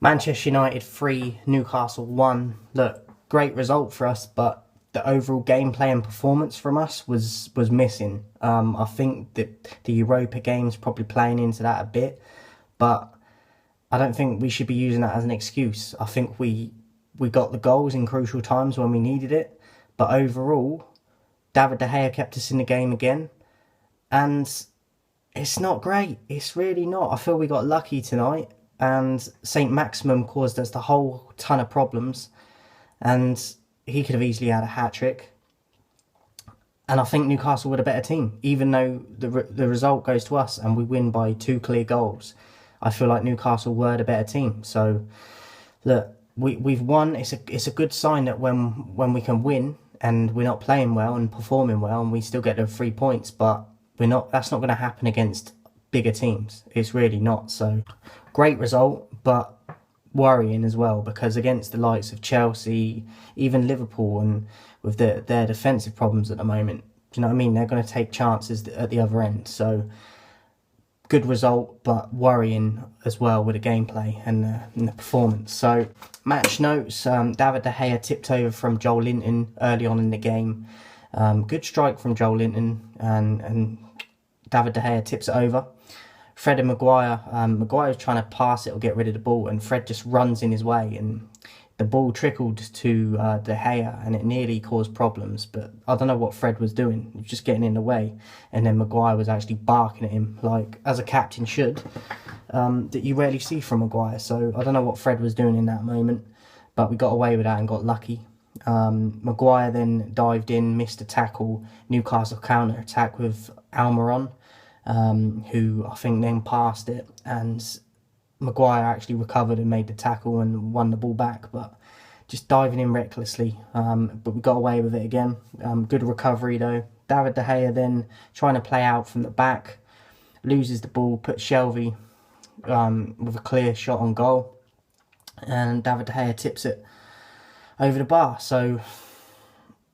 Manchester United 3, Newcastle 1. Look, great result for us, but the overall gameplay and performance from us was missing. I think that the Europa game's probably playing into that a bit, but I don't think we should be using that as an excuse. I think we got the goals in crucial times when we needed it, but overall, David De Gea kept us in the game again, and it's not great. It's really not. I feel we got lucky tonight, and St. Maximum caused us the whole ton of problems, and he could have easily had a hat-trick. And I think Newcastle were the better team, even though the result goes to us and we win by 2 clear goals. I feel like Newcastle were the better team. So, look, we've won. It's a good sign that when we can win and we're not playing well and performing well and we still get the 3 points, but we're not. That's not going to happen against bigger teams. It's really not. So, great result, but worrying as well, because against the likes of Chelsea, even Liverpool, and with their defensive problems at the moment, do you know what I mean? They're going to take chances at the other end. So, good result, but worrying as well with the gameplay and the performance. So, match notes, David De Gea tipped over from Joel Linton early on in the game. Good strike from Joel Linton, and David De Gea tips it over. Fred and Maguire, Maguire's trying to pass it or get rid of the ball, and Fred just runs in his way, and the ball trickled to De Gea, and it nearly caused problems, but I don't know what Fred was doing. He was just getting in the way, and then Maguire was actually barking at him, like, as a captain should, that you rarely see from Maguire. So I don't know what Fred was doing in that moment, but we got away with that and got lucky. Maguire then dived in, missed a tackle, Newcastle counter-attack with Almiron, who I think then passed it, and Maguire actually recovered and made the tackle and won the ball back, but just diving in recklessly. But we got away with it again. Good recovery though. David De Gea then trying to play out from the back, loses the ball, puts Shelvey with a clear shot on goal, and David De Gea tips it over the bar. So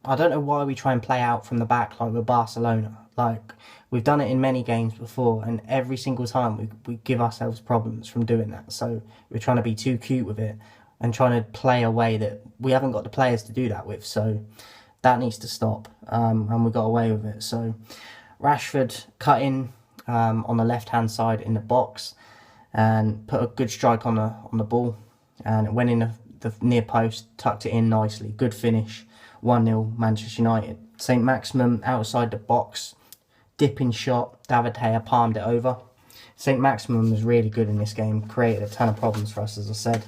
I don't know why we try and play out from the back like we're Barcelona. Like, we've done it in many games before, and every single time we give ourselves problems from doing that. So we're trying to be too cute with it and trying to play a way that we haven't got the players to do that with. So that needs to stop, and we got away with it. So Rashford cut in on the left-hand side in the box and put a good strike on the ball, and it went in the near post, tucked it in nicely. Good finish, 1-0 Manchester United. St. Maximum outside the box, dipping shot, David De Gea palmed it over. St. Maximum was really good in this game, created a ton of problems for us, as I said.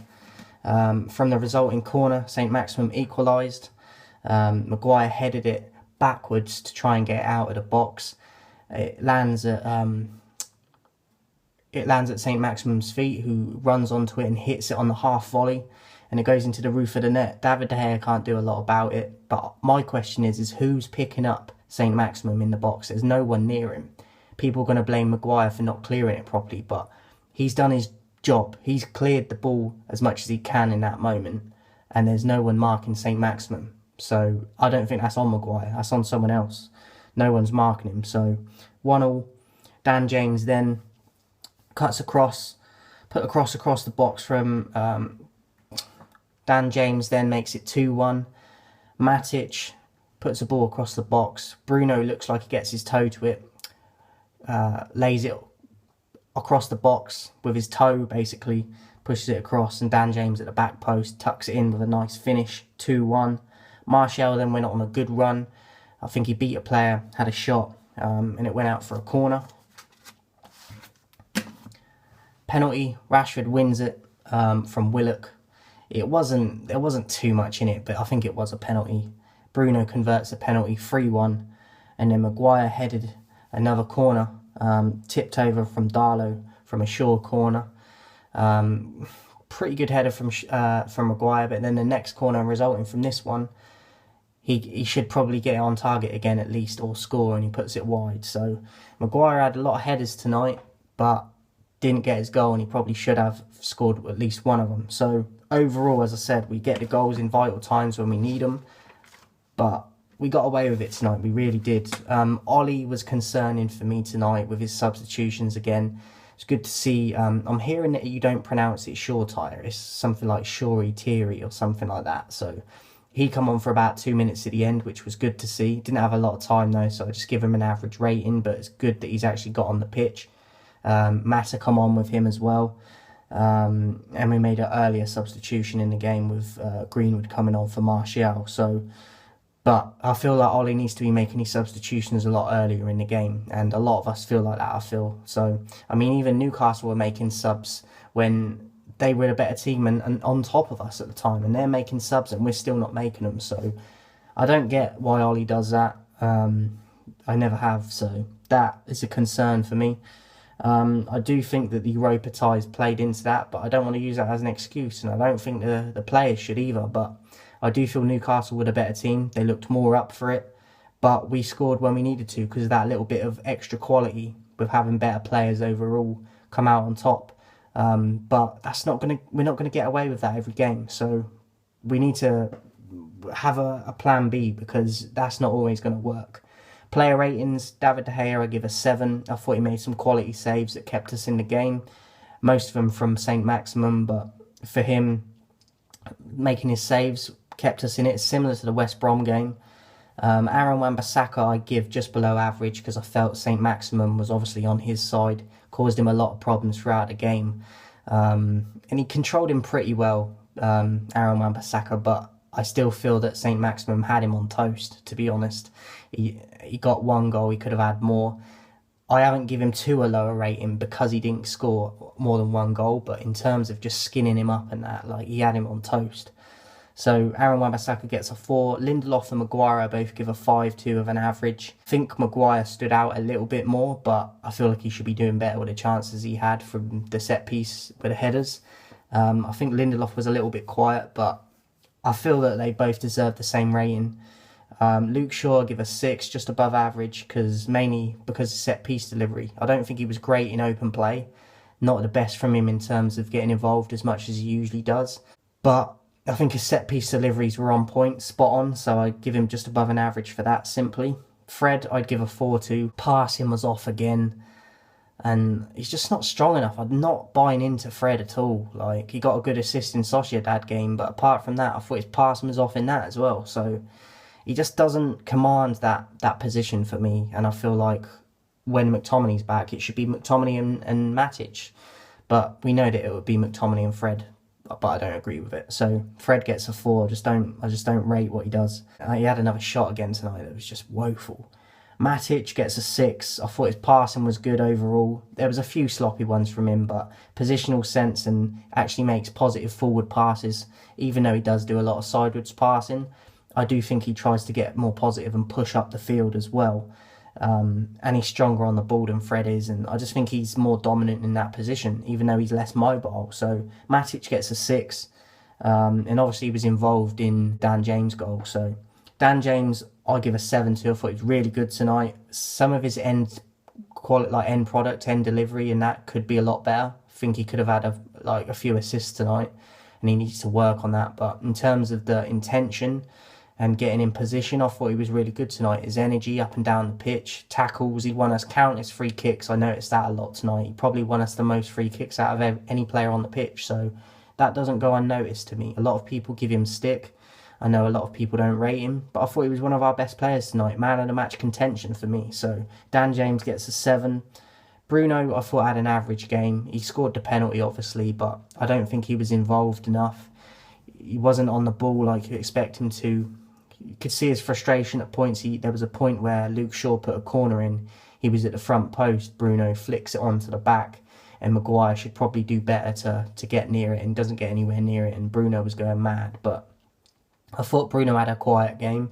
From the resulting corner, St. Maximum equalised. Maguire headed it backwards to try and get it out of the box. It lands at St. Maximum's feet, who runs onto it and hits it on the half volley, and it goes into the roof of the net. David De Gea can't do a lot about it, but my question is who's picking up St. Maximum in the box? There's no one near him. People are going to blame Maguire for not clearing it properly, but he's done his job. He's cleared the ball as much as he can in that moment, and there's no one marking St. Maximum. So I don't think that's on Maguire. That's on someone else. No one's marking him. So 1-1. Dan James then cuts across, put a cross across the box from Dan James, then makes it 2-1. Matic puts the ball across the box. Bruno looks like he gets his toe to it. Lays it across the box with his toe, basically. Pushes it across, and Dan James at the back post tucks it in with a nice finish, 2-1. Martial then went on a good run. I think he beat a player, had a shot, and it went out for a corner. Penalty, Rashford wins it from Willock. There wasn't too much in it, but I think it was a penalty. Bruno converts a penalty, 3-1, and then Maguire headed another corner, tipped over from Darlow from a short corner. Pretty good header from Maguire, but then the next corner resulting from this one, he should probably get it on target again at least, or score, and he puts it wide. So Maguire had a lot of headers tonight, but didn't get his goal, and he probably should have scored at least one of them. So overall, as I said, we get the goals in vital times when we need them, but we got away with it tonight. We really did. Ollie was concerning for me tonight with his substitutions again. It's good to see. I'm hearing that you don't pronounce it Shortire. It's something like Shory Teary or something like that. So he come on for about 2 minutes at the end, which was good to see. Didn't have a lot of time though, so I just give him an average rating. But it's good that he's actually got on the pitch. Mata come on with him as well. And we made an earlier substitution in the game with Greenwood coming on for Martial. So, but I feel like Ollie needs to be making his substitutions a lot earlier in the game, and a lot of us feel like that. I feel so. I mean, even Newcastle were making subs when they were a better team and on top of us at the time, and they're making subs and we're still not making them. So, I don't get why Ollie does that. I never have. So that is a concern for me. I do think that the Europa ties played into that, but I don't want to use that as an excuse, and I don't think the players should either. But I do feel Newcastle were a better team. They looked more up for it, but we scored when we needed to because of that little bit of extra quality with having better players overall come out on top. But we're not gonna get away with that every game. So we need to have a plan B because that's not always going to work. Player ratings, David De Gea, I give a 7. I thought he made some quality saves that kept us in the game. Most of them from St. Maximin, but for him, making his saves kept us in it. Similar to the West Brom game. Aaron Wan-Bissaka I give just below average because I felt St. Maximin was obviously on his side. Caused him a lot of problems throughout the game. And he controlled him pretty well, Aaron Wan-Bissaka, but I still feel that St. Maximin had him on toast, to be honest. He got one goal, he could have had more. I haven't given him a lower rating because he didn't score more than one goal, but in terms of just skinning him up and that, like, he had him on toast. So Aaron Wan-Bissaka gets a 4. Lindelof and Maguire both give a 5-2 of an average. I think Maguire stood out a little bit more, but I feel like he should be doing better with the chances he had from the set piece with the headers. I think Lindelof was a little bit quiet, but I feel that they both deserve the same rating. Luke Shaw give a 6, just above average, mainly because of set piece delivery. I don't think he was great in open play. Not the best from him in terms of getting involved as much as he usually does. But I think his set piece deliveries were on point, spot on, so I'd give him just above an average for that, simply. Fred, I'd give a 4 to. Passing was off again, and he's just not strong enough. I'm not buying into Fred at all. Like, he got a good assist in Sociedad game, but apart from that, I thought his passing was off in that as well. So he just doesn't command that position for me, and I feel like when McTominay's back, it should be McTominay and Matic. But we know that it would be McTominay and Fred, but I don't agree with it. So Fred gets a 4. I just don't rate what he does. He had another shot again tonight that was just woeful. Matic gets a 6. I thought his passing was good overall. There was a few sloppy ones from him, but positional sense and actually makes positive forward passes, even though he does do a lot of sideways passing. I do think he tries to get more positive and push up the field as well. And he's stronger on the ball than Fred is, and I just think he's more dominant in that position, even though he's less mobile. So Matic gets a 6, and obviously he was involved in Dan James' goal. So Dan James, I give a 7 to. I thought he was really good tonight. Some of his end product, end delivery, and that could be a lot better. I think he could have had a few assists tonight, and he needs to work on that. But in terms of the intention and getting in position, I thought he was really good tonight. His energy up and down the pitch, tackles, he won us countless free kicks. I noticed that a lot tonight. He probably won us the most free kicks out of any player on the pitch, so that doesn't go unnoticed to me. A lot of people give him stick. I know a lot of people don't rate him, but I thought he was one of our best players tonight. Man of the match contention for me. So Dan James gets a 7. Bruno, I thought, had an average game. He scored the penalty, obviously, but I don't think he was involved enough. He wasn't on the ball like you expect him to. You could see his frustration at points. There was a point where Luke Shaw put a corner in. He was at the front post. Bruno flicks it onto the back, and Maguire should probably do better to get near it, and doesn't get anywhere near it, and Bruno was going mad. But I thought Bruno had a quiet game.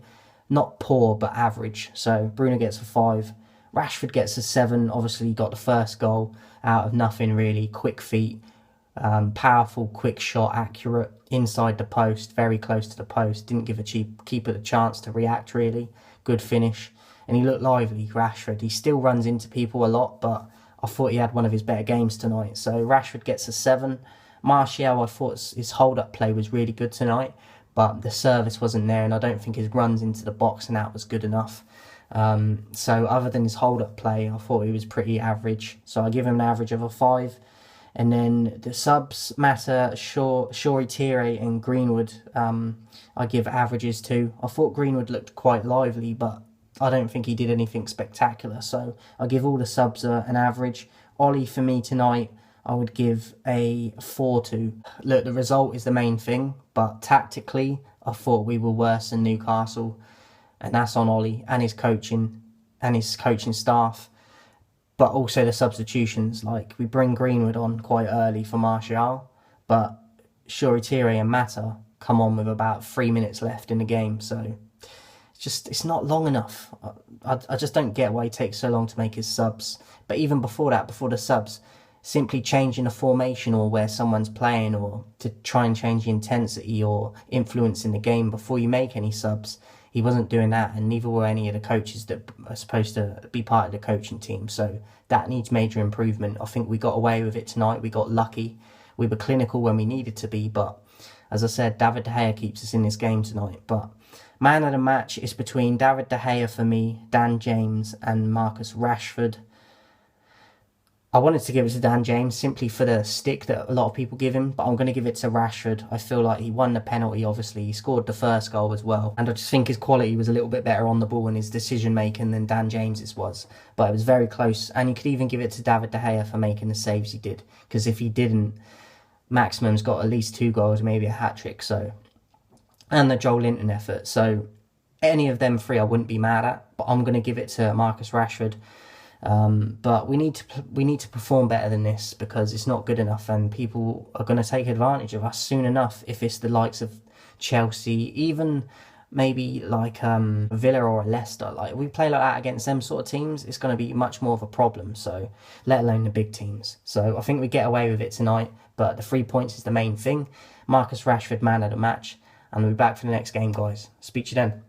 Not poor, but average. So Bruno gets a 5. Rashford gets a 7. Obviously, he got the first goal out of nothing, really. Quick feet. Powerful, quick shot, accurate, inside the post, very close to the post. Didn't give a keeper the chance to react, really. Good finish. And he looked lively, Rashford. He still runs into people a lot, but I thought he had one of his better games tonight. So Rashford gets a 7. Martial, I thought his hold-up play was really good tonight, but the service wasn't there, and I don't think his runs into the box and out was good enough. So other than his hold-up play, I thought he was pretty average. So I give him an average of a 5. And then the subs, Mata, Shori Tire and Greenwood, I give averages to. I thought Greenwood looked quite lively, but I don't think he did anything spectacular. So I give all the subs an average. Ollie, for me tonight, I would give a 4 to. Look, the result is the main thing, but tactically, I thought we were worse than Newcastle. And that's on Ollie and his coaching staff. But also the substitutions, like we bring Greenwood on quite early for Martial, but Shori Tire and Mata come on with about 3 minutes left in the game, so it's not long enough. I just don't get why he takes so long to make his subs. But even before that, before the subs, simply changing a formation or where someone's playing, or to try and change the intensity or influence in the game before you make any subs, he wasn't doing that, and neither were any of the coaches that are supposed to be part of the coaching team. So that needs major improvement. I think we got away with it tonight. We got lucky. We were clinical when we needed to be, but as I said, David De Gea keeps us in this game tonight. But man of the match is between David De Gea for me, Dan James and Marcus Rashford. I wanted to give it to Dan James simply for the stick that a lot of people give him, but I'm going to give it to Rashford. I feel like he won the penalty, obviously. He scored the first goal as well. And I just think his quality was a little bit better on the ball and his decision-making than Dan James's was. But it was very close. And you could even give it to David De Gea for making the saves he did. Because if he didn't, Maximum's got at least 2 goals, maybe a hat-trick. So, and the Joel Linton effort. So any of them 3 I wouldn't be mad at. But I'm going to give it to Marcus Rashford. But we need to perform better than this, because it's not good enough, and people are going to take advantage of us soon enough. If it's the likes of Chelsea, even maybe like Villa or Leicester, like we play like that against them sort of teams, it's going to be much more of a problem. So let alone the big teams. So I think we get away with it tonight, but the 3 points is the main thing. Marcus Rashford, man of the match, and we'll be back for the next game, guys. Speak to you then.